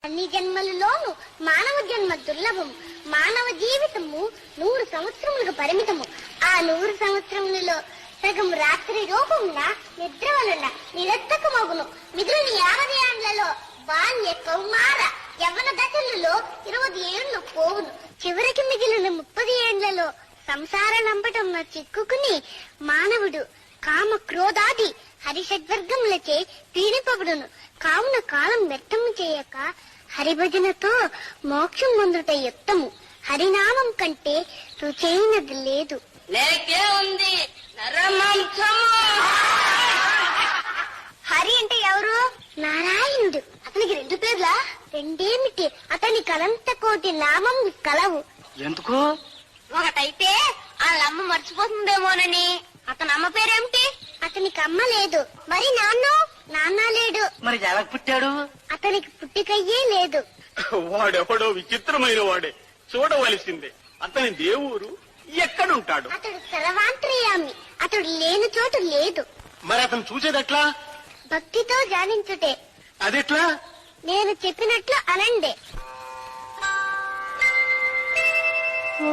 అన్ని జన్మలలోనూ మానవ జన్మ దుర్లభము. మానవ జీవితము 100 సంవత్సరములకు పరిమితము. ఆ 100 సంవత్సరములలో సగం రాత్రి రూపమున నిద్ర వలన నిరర్థకమగును. మిగిలిన 50 ఏండ్లలో బాల్య కౌమార యవ్వన దశలలో 20 ఏళ్లు పోవును. చివరికి మిగిలిన 30 ఏండ్లలో సంసార లంపటంన చిక్కుకుని మానవుడు కామ క్రోధాది హరిషడ్వర్గములచే పీడిపబడును. కావున కాలం వ్యర్థము చేయక హరిభజనతో మోక్షం పొందుట యుక్తము. హరినామం కంటే రుచైనది లేదు. లేకే ఉంది నరమాంసము. హరి అంటే ఎవరు? నారాయణుడు. అతనికి 2 పేర్లా? రెండేమిటి, అతని కలంత కోటి నామం కలవు. ఎందుకు? ఒకటైతే వాళ్ళమ్మ మర్చిపోతుందేమోనని. అతని అమ్మ పేరేమిటి? అతనికి అమ్మ లేదు. మరి నాన్న లేడు. మరి ఎలా పుట్టాడు? అతనికి పుట్టికయ్యే లేదు. వాడెవడో విచిత్రమైన వాడే, చూడవలసిందే. అతని దేవుడు ఎక్కడుంటాడు? అతడు సర్వాంతర్యామి. అతడు లేని చోటు లేదు. మరి అతను చూసేదెట్లా? భక్తితో ధ్యానించుటే. అదెట్లా? నేను చెప్పినట్లు అనండి. ఓ